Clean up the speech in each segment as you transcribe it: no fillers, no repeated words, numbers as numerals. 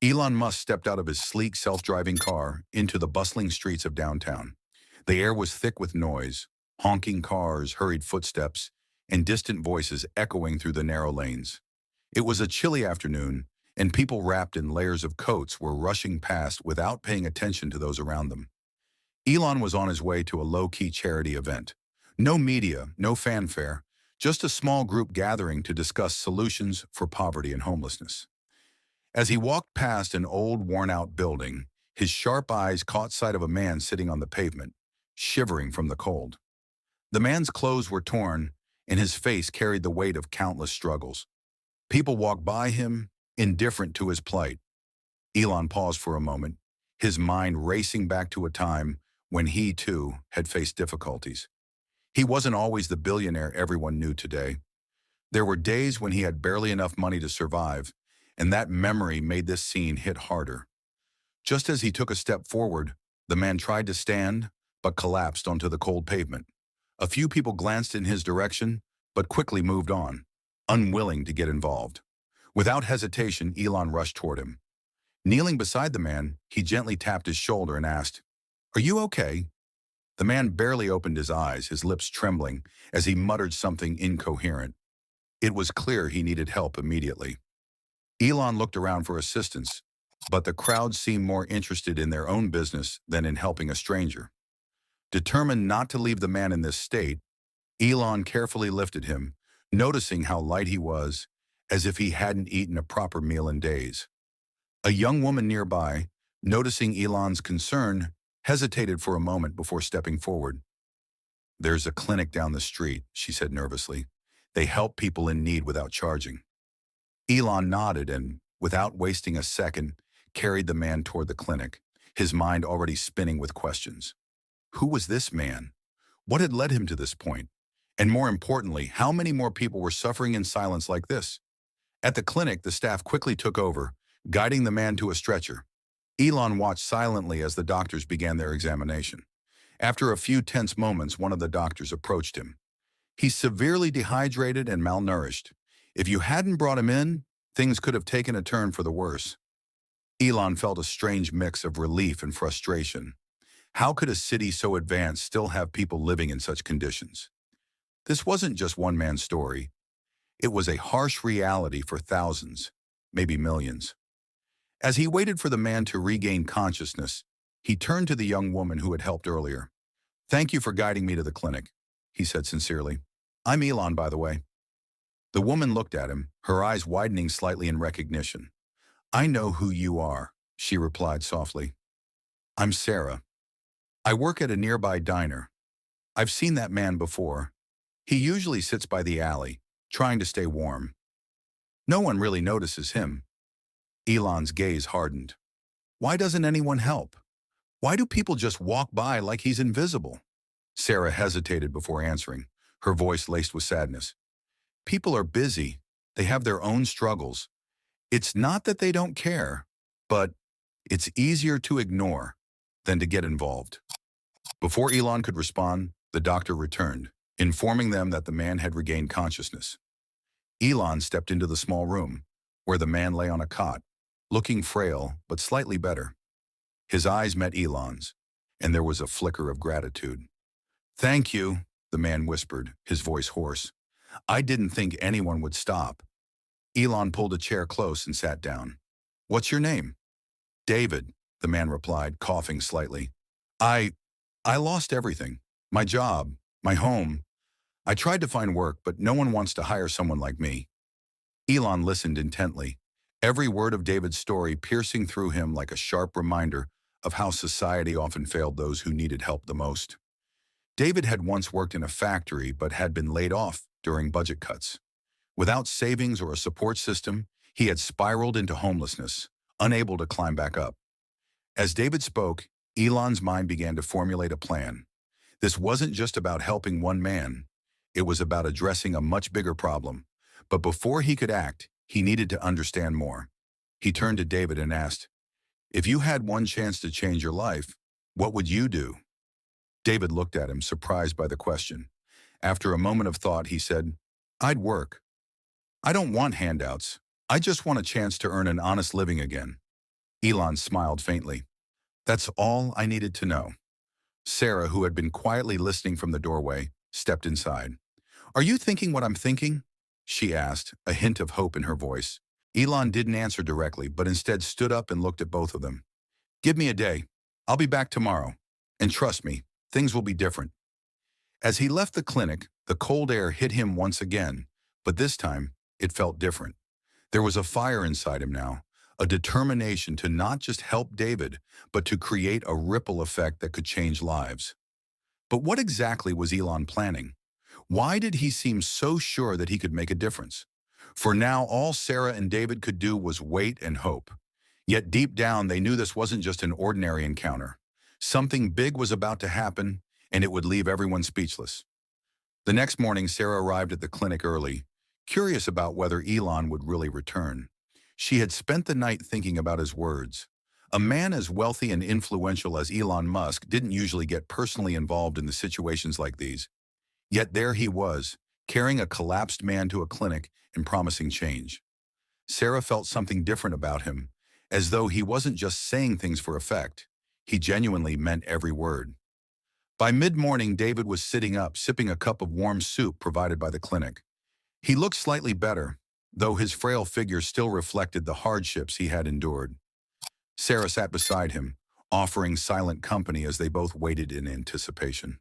Elon Musk stepped out of his sleek self-driving car into the bustling streets of downtown. The air was thick with noise, honking cars, hurried footsteps, and distant voices echoing through the narrow lanes. It was a chilly afternoon, and people wrapped in layers of coats were rushing past without paying attention to those around them. Elon was on his way to a low-key charity event. No media, no fanfare, just a small group gathering to discuss solutions for poverty and homelessness. As he walked past an old, worn-out building, his sharp eyes caught sight of a man sitting on the pavement, shivering from the cold. The man's clothes were torn, and his face carried the weight of countless struggles. People walked by him, indifferent to his plight. Elon paused for a moment, his mind racing back to a time when he, too, had faced difficulties. He wasn't always the billionaire everyone knew today. There were days when he had barely enough money to survive, and that memory made this scene hit harder. Just as he took a step forward, the man tried to stand, but collapsed onto the cold pavement. A few people glanced in his direction, but quickly moved on, unwilling to get involved. Without hesitation, Elon rushed toward him. Kneeling beside the man, he gently tapped his shoulder and asked, "Are you okay?" The man barely opened his eyes, his lips trembling, as he muttered something incoherent. It was clear he needed help immediately. Elon looked around for assistance, but the crowd seemed more interested in their own business than in helping a stranger. Determined not to leave the man in this state, Elon carefully lifted him, noticing how light he was, as if he hadn't eaten a proper meal in days. A young woman nearby, noticing Elon's concern, hesitated for a moment before stepping forward. "There's a clinic down the street," she said nervously. "They help people in need without charging." Elon nodded and, without wasting a second, carried the man toward the clinic, his mind already spinning with questions. Who was this man? What had led him to this point? And more importantly, how many more people were suffering in silence like this? At the clinic, the staff quickly took over, guiding the man to a stretcher. Elon watched silently as the doctors began their examination. After a few tense moments, one of the doctors approached him. "He's severely dehydrated and malnourished. If you hadn't brought him in, things could have taken a turn for the worse." Elon felt a strange mix of relief and frustration. How could a city so advanced still have people living in such conditions? This wasn't just one man's story. It was a harsh reality for thousands, maybe millions. As he waited for the man to regain consciousness, he turned to the young woman who had helped earlier. "Thank you for guiding me to the clinic," he said sincerely. "I'm Elon, by the way." The woman looked at him, her eyes widening slightly in recognition. "I know who you are," she replied softly. "I'm Sarah. I work at a nearby diner. I've seen that man before. He usually sits by the alley, trying to stay warm. No one really notices him." Elon's gaze hardened. Why doesn't anyone help? Why do people just walk by like he's invisible? Sarah hesitated before answering, her voice laced with sadness. People are busy. They have their own struggles. It's not that they don't care, but it's easier to ignore than to get involved. Before Elon could respond, the doctor returned, informing them that the man had regained consciousness. Elon stepped into the small room, where the man lay on a cot, looking frail but slightly better. His eyes met Elon's, and there was a flicker of gratitude. "Thank you," the man whispered, his voice hoarse. "I didn't think anyone would stop." Elon pulled a chair close and sat down. "What's your name?" "David," the man replied, coughing slightly. I lost everything. My job, my home. I tried to find work, but no one wants to hire someone like me." Elon listened intently, every word of David's story piercing through him like a sharp reminder of how society often failed those who needed help the most. David had once worked in a factory but had been laid off during budget cuts. Without savings or a support system, he had spiraled into homelessness, unable to climb back up. As David spoke, Elon's mind began to formulate a plan. This wasn't just about helping one man. It was about addressing a much bigger problem. But before he could act, he needed to understand more. He turned to David and asked, "If you had one chance to change your life, what would you do?" David looked at him, surprised by the question. After a moment of thought, he said, "I'd work. I don't want handouts. I just want a chance to earn an honest living again." Elon smiled faintly. That's all I needed to know. Sarah, who had been quietly listening from the doorway, stepped inside. Are you thinking what I'm thinking? She asked, a hint of hope in her voice. Elon didn't answer directly, but instead stood up and looked at both of them. Give me a day. I'll be back tomorrow. And trust me, things will be different. As he left the clinic, the cold air hit him once again, but this time, it felt different. There was a fire inside him now, a determination to not just help David, but to create a ripple effect that could change lives. But what exactly was Elon planning? Why did he seem so sure that he could make a difference? For now, all Sarah and David could do was wait and hope. Yet deep down, they knew this wasn't just an ordinary encounter. Something big was about to happen, and it would leave everyone speechless. The next morning, Sarah arrived at the clinic early, curious about whether Elon would really return. She had spent the night thinking about his words. A man as wealthy and influential as Elon Musk didn't usually get personally involved in the situations like these. Yet there he was, carrying a collapsed man to a clinic and promising change. Sarah felt something different about him, as though he wasn't just saying things for effect. He genuinely meant every word. By mid-morning, David was sitting up, sipping a cup of warm soup provided by the clinic. He looked slightly better, though his frail figure still reflected the hardships he had endured. Sarah sat beside him, offering silent company as they both waited in anticipation.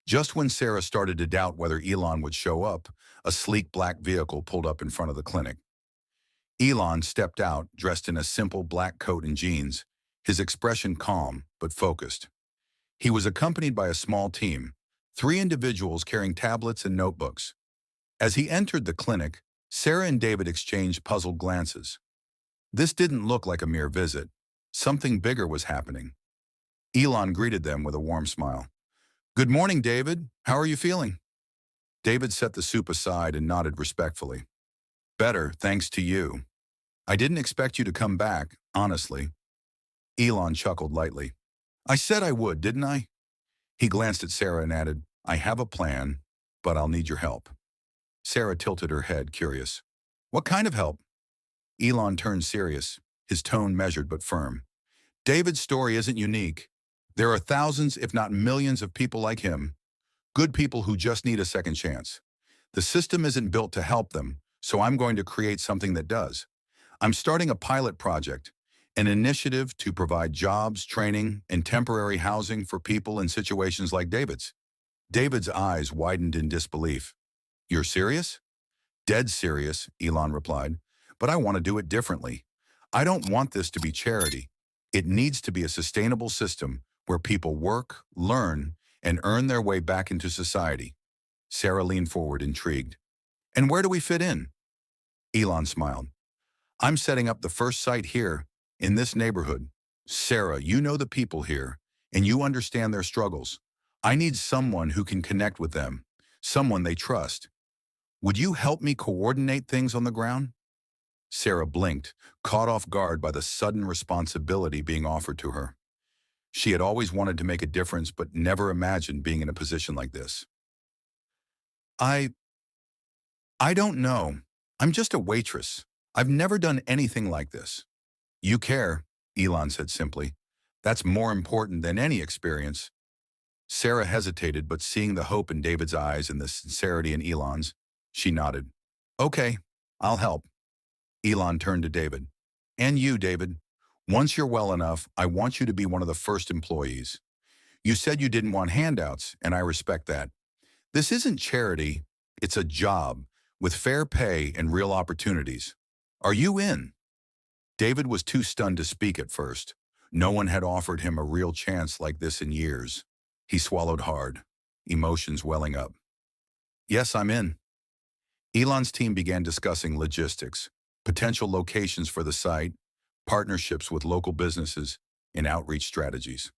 Just when Sarah started to doubt whether Elon would show up, a sleek black vehicle pulled up in front of the clinic. Elon stepped out, dressed in a simple black coat and jeans, his expression calm but focused. He was accompanied by a small team, 3 individuals carrying tablets and notebooks. As he entered the clinic, Sarah and David exchanged puzzled glances. This didn't look like a mere visit. Something bigger was happening. Elon greeted them with a warm smile. Good morning, David. How are you feeling? David set the soup aside and nodded respectfully. Better, thanks to you. I didn't expect you to come back, honestly. Elon chuckled lightly. I said I would, didn't I? He glanced at Sarah and added, I have a plan, but I'll need your help. Sarah tilted her head, curious. What kind of help? Elon turned serious, his tone measured but firm. David's story isn't unique. There are thousands, if not millions, of people like him, good people who just need a second chance. The system isn't built to help them, so I'm going to create something that does. I'm starting a pilot project, an initiative to provide jobs, training, and temporary housing for people in situations like David's. David's eyes widened in disbelief. You're serious? Dead serious, Elon replied, but I want to do it differently. I don't want this to be charity. It needs to be a sustainable system where people work, learn, and earn their way back into society. Sarah leaned forward, intrigued. And where do we fit in? Elon smiled. I'm setting up the first site here, in this neighborhood. Sarah, you know the people here, and you understand their struggles. I need someone who can connect with them, someone they trust. Would you help me coordinate things on the ground? Sarah blinked, caught off guard by the sudden responsibility being offered to her. She had always wanted to make a difference, but never imagined being in a position like this. I don't know. I'm just a waitress. I've never done anything like this. You care, Elon said simply. That's more important than any experience. Sarah hesitated, but seeing the hope in David's eyes and the sincerity in Elon's, she nodded. Okay, I'll help. Elon turned to David. And you, David. Once you're well enough, I want you to be one of the first employees. You said you didn't want handouts, and I respect that. This isn't charity, it's a job, with fair pay and real opportunities. Are you in? David was too stunned to speak at first. No one had offered him a real chance like this in years. He swallowed hard, emotions welling up. Yes, I'm in. Elon's team began discussing logistics, potential locations for the site, partnerships with local businesses, and outreach strategies.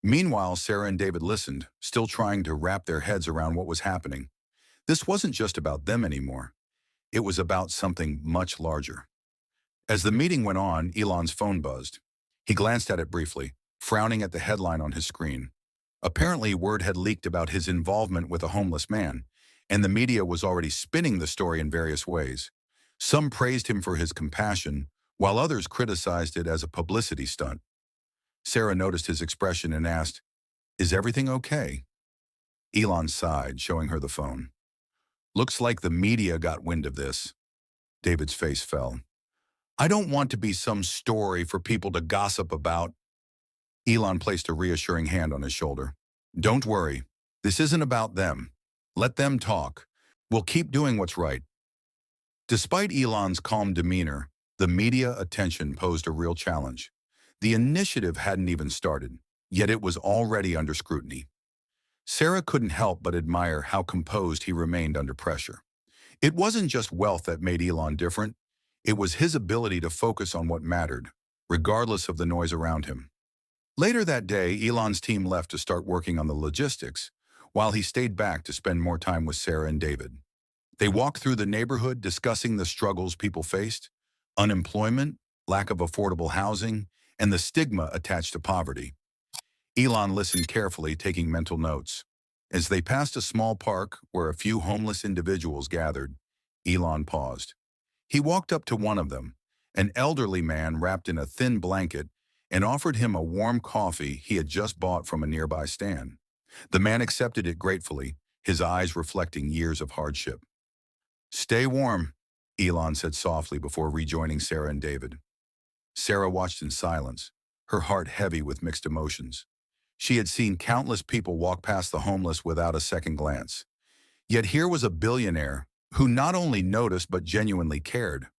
Meanwhile, Sarah and David listened, still trying to wrap their heads around what was happening. This wasn't just about them anymore. It was about something much larger. As the meeting went on, Elon's phone buzzed. He glanced at it briefly, frowning at the headline on his screen. Apparently, word had leaked about his involvement with a homeless man, and the media was already spinning the story in various ways. Some praised him for his compassion, while others criticized it as a publicity stunt. Sarah noticed his expression and asked, "Is everything okay?" Elon sighed, showing her the phone. "Looks like the media got wind of this." David's face fell. "I don't want to be some story for people to gossip about." Elon placed a reassuring hand on his shoulder. "Don't worry. This isn't about them. Let them talk. We'll keep doing what's right." Despite Elon's calm demeanor, the media attention posed a real challenge. The initiative hadn't even started, yet it was already under scrutiny. Sarah couldn't help but admire how composed he remained under pressure. It wasn't just wealth that made Elon different. It was his ability to focus on what mattered, regardless of the noise around him. Later that day, Elon's team left to start working on the logistics, while he stayed back to spend more time with Sarah and David. They walked through the neighborhood discussing the struggles people faced: unemployment, lack of affordable housing, and the stigma attached to poverty. Elon listened carefully, taking mental notes. As they passed a small park where a few homeless individuals gathered, Elon paused. He walked up to one of them, an elderly man wrapped in a thin blanket, and offered him a warm coffee he had just bought from a nearby stand. The man accepted it gratefully, his eyes reflecting years of hardship. "Stay warm," Elon said softly before rejoining Sarah and David. Sarah watched in silence, her heart heavy with mixed emotions. She had seen countless people walk past the homeless without a second glance. Yet here was a billionaire who not only noticed but genuinely cared.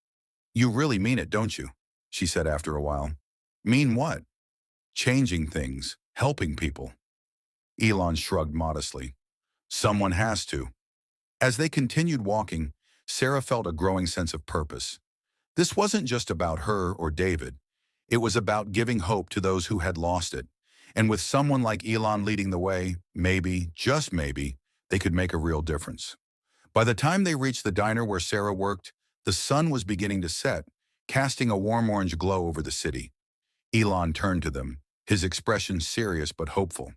"You really mean it, don't you?" she said after a while. "Mean what?" "Changing things, helping people." Elon shrugged modestly. "Someone has to." As they continued walking, Sarah felt a growing sense of purpose. This wasn't just about her or David. It was about giving hope to those who had lost it. And with someone like Elon leading the way, maybe, just maybe, they could make a real difference. By the time they reached the diner where Sarah worked, the sun was beginning to set, casting a warm orange glow over the city. Elon turned to them, his expression serious but hopeful.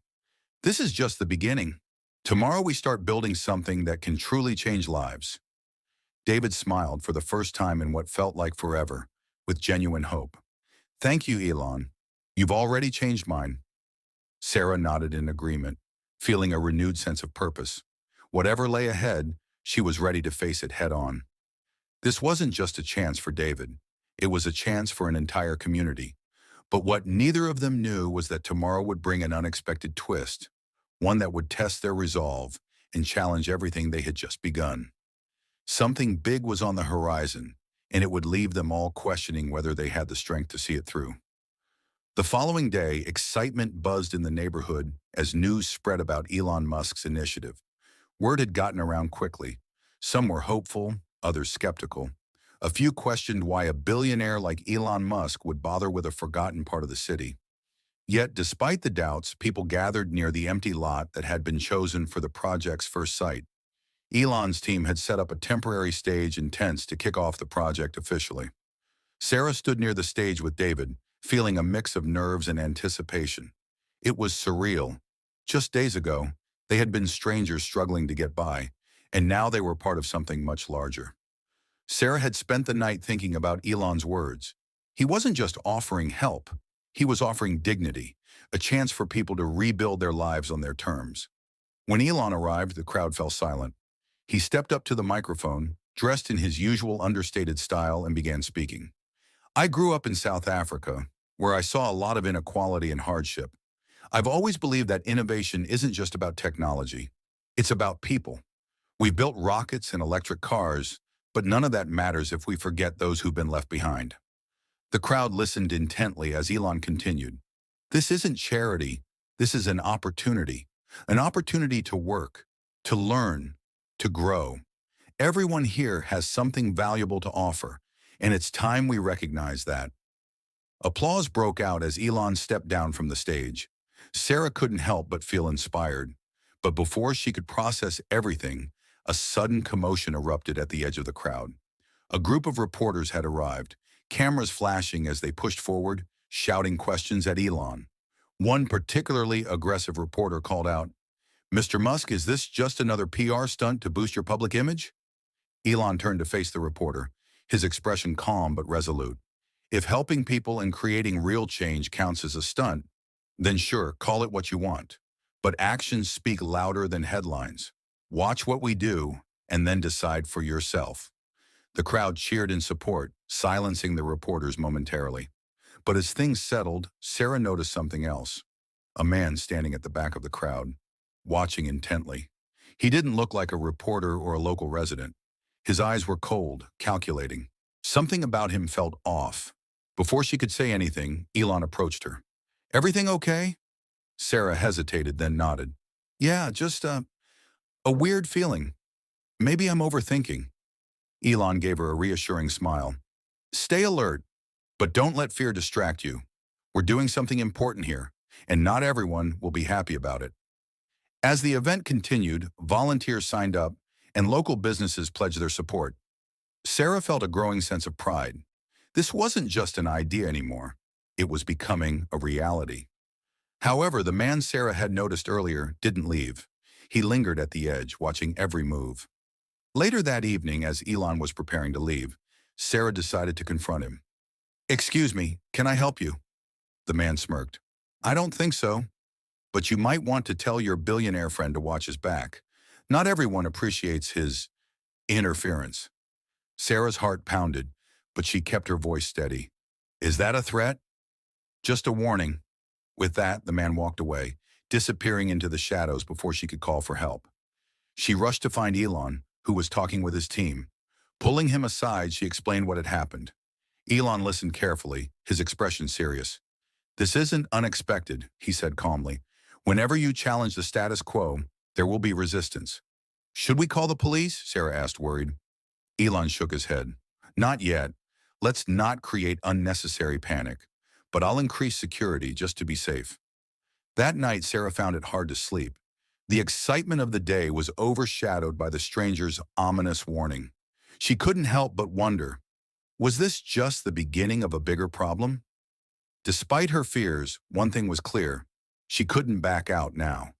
"This is just the beginning. Tomorrow we start building something that can truly change lives." David smiled for the first time in what felt like forever, with genuine hope. "Thank you, Elon. You've already changed mine." Sarah nodded in agreement, feeling a renewed sense of purpose. Whatever lay ahead, she was ready to face it head-on. This wasn't just a chance for David. It was a chance for an entire community. But what neither of them knew was that tomorrow would bring an unexpected twist, one that would test their resolve and challenge everything they had just begun. Something big was on the horizon, and it would leave them all questioning whether they had the strength to see it through. The following day, excitement buzzed in the neighborhood as news spread about Elon Musk's initiative. Word had gotten around quickly. Some were hopeful, others skeptical. A few questioned why a billionaire like Elon Musk would bother with a forgotten part of the city. Yet, despite the doubts, people gathered near the empty lot that had been chosen for the project's first site. Elon's team had set up a temporary stage and tents to kick off the project officially. Sarah stood near the stage with David, feeling a mix of nerves and anticipation. It was surreal. Just days ago, they had been strangers struggling to get by, and now they were part of something much larger. Sarah had spent the night thinking about Elon's words. He wasn't just offering help. He was offering dignity, a chance for people to rebuild their lives on their terms. When Elon arrived, the crowd fell silent. He stepped up to the microphone, dressed in his usual understated style, and began speaking. "I grew up in South Africa, where I saw a lot of inequality and hardship. I've always believed that innovation isn't just about technology. It's about people. We've built rockets and electric cars, but none of that matters if we forget those who've been left behind." The crowd listened intently as Elon continued. "This isn't charity. This is an opportunity to work, to learn, to grow. Everyone here has something valuable to offer, and it's time we recognize that." Applause broke out as Elon stepped down from the stage. Sarah couldn't help but feel inspired. But before she could process everything, a sudden commotion erupted at the edge of the crowd. A group of reporters had arrived, cameras flashing as they pushed forward, shouting questions at Elon. One particularly aggressive reporter called out, "Mr. Musk, is this just another PR stunt to boost your public image?" Elon turned to face the reporter, his expression calm but resolute. If helping people and creating real change counts as a stunt, then sure, call it what you want. But actions speak louder than headlines. Watch what we do and then decide for yourself. The crowd cheered in support, silencing the reporters momentarily. But as things settled, Sarah noticed something else. A man standing at the back of the crowd, watching intently. He didn't look like a reporter or a local resident. His eyes were cold, calculating. Something about him felt off. Before she could say anything, Elon approached her. "Everything okay?" Sarah hesitated, then nodded. "Yeah, just a weird feeling. Maybe I'm overthinking." Elon gave her a reassuring smile. "Stay alert, but don't let fear distract you. We're doing something important here, and not everyone will be happy about it." As the event continued, volunteers signed up, and local businesses pledged their support. Sarah felt a growing sense of pride. This wasn't just an idea anymore. It was becoming a reality. However, the man Sarah had noticed earlier didn't leave. He lingered at the edge, watching every move. Later that evening, as Elon was preparing to leave, Sarah decided to confront him. "Excuse me, can I help you?" The man smirked. "I don't think so, but you might want to tell your billionaire friend to watch his back. Not everyone appreciates his interference." Sarah's heart pounded, but she kept her voice steady. "Is that a threat?" "Just a warning." With that, the man walked away, disappearing into the shadows before she could call for help. She rushed to find Elon, who was talking with his team. Pulling him aside, she explained what had happened. Elon listened carefully, his expression serious. "This isn't unexpected," he said calmly. "Whenever you challenge the status quo, there will be resistance." "Should we call the police?" Sarah asked, worried. Elon shook his head. "Not yet. Let's not create unnecessary panic. But I'll increase security just to be safe." That night, Sarah found it hard to sleep. The excitement of the day was overshadowed by the stranger's ominous warning. She couldn't help but wonder, was this just the beginning of a bigger problem? Despite her fears, one thing was clear. She couldn't back out now.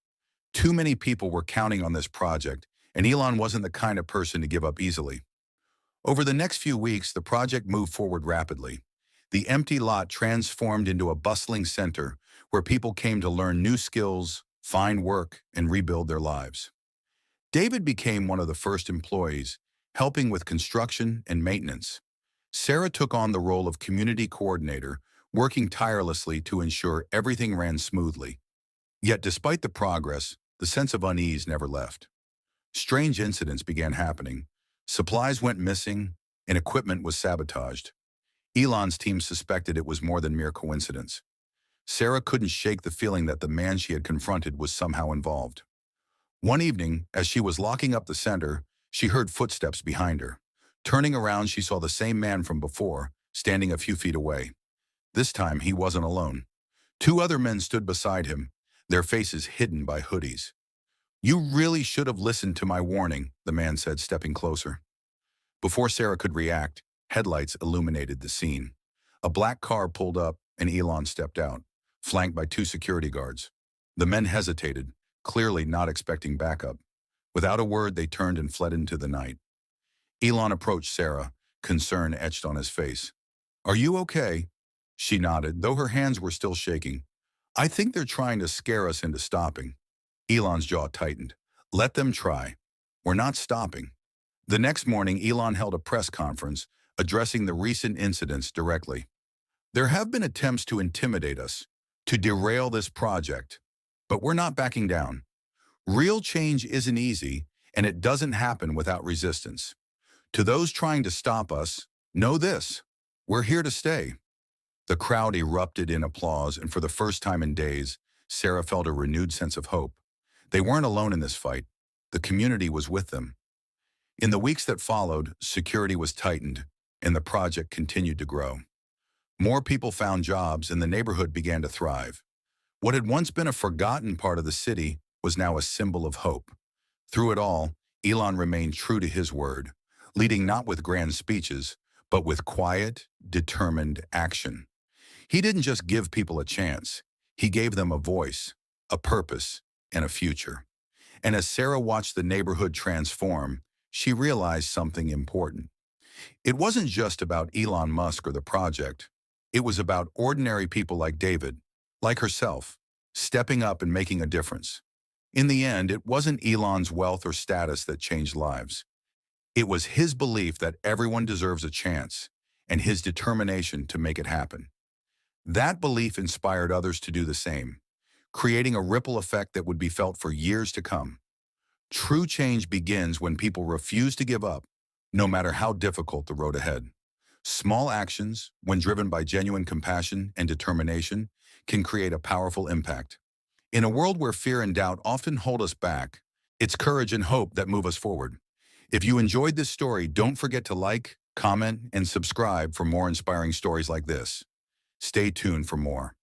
Too many people were counting on this project, and Elon wasn't the kind of person to give up easily. Over the next few weeks, the project moved forward rapidly. The empty lot transformed into a bustling center where people came to learn new skills, find work, and rebuild their lives. David became one of the first employees, helping with construction and maintenance. Sarah took on the role of community coordinator, working tirelessly to ensure everything ran smoothly. Yet despite the progress, the sense of unease never left. Strange incidents began happening. Supplies went missing, and equipment was sabotaged. Elon's team suspected it was more than mere coincidence. Sarah couldn't shake the feeling that the man she had confronted was somehow involved. One evening, as she was locking up the center, she heard footsteps behind her. Turning around, she saw the same man from before, standing a few feet away. This time, he wasn't alone. Two other men stood beside him, their faces hidden by hoodies. "You really should have listened to my warning," the man said, stepping closer. Before Sarah could react, headlights illuminated the scene. A black car pulled up, and Elon stepped out, flanked by two security guards. The men hesitated, clearly not expecting backup. Without a word, they turned and fled into the night. Elon approached Sarah, concern etched on his face. "Are you okay?" She nodded, though her hands were still shaking. "I think they're trying to scare us into stopping." Elon's jaw tightened. "Let them try. We're not stopping." The next morning, Elon held a press conference, addressing the recent incidents directly. "There have been attempts to intimidate us, to derail this project, but we're not backing down. Real change isn't easy, and it doesn't happen without resistance. To those trying to stop us, know this: we're here to stay." The crowd erupted in applause, and for the first time in days, Sarah felt a renewed sense of hope. They weren't alone in this fight. The community was with them. In the weeks that followed, security was tightened, and the project continued to grow. More people found jobs, and the neighborhood began to thrive. What had once been a forgotten part of the city was now a symbol of hope. Through it all, Elon remained true to his word, leading not with grand speeches, but with quiet, determined action. He didn't just give people a chance. He gave them a voice, a purpose, and a future. And as Sarah watched the neighborhood transform, she realized something important. It wasn't just about Elon Musk or the project. It was about ordinary people like David, like herself, stepping up and making a difference. In the end, it wasn't Elon's wealth or status that changed lives. It was his belief that everyone deserves a chance and his determination to make it happen. That belief inspired others to do the same, creating a ripple effect that would be felt for years to come. True change begins when people refuse to give up, no matter how difficult the road ahead. Small actions, when driven by genuine compassion and determination, can create a powerful impact. In a world where fear and doubt often hold us back, it's courage and hope that move us forward. If you enjoyed this story, don't forget to like, comment, and subscribe for more inspiring stories like this. Stay tuned for more.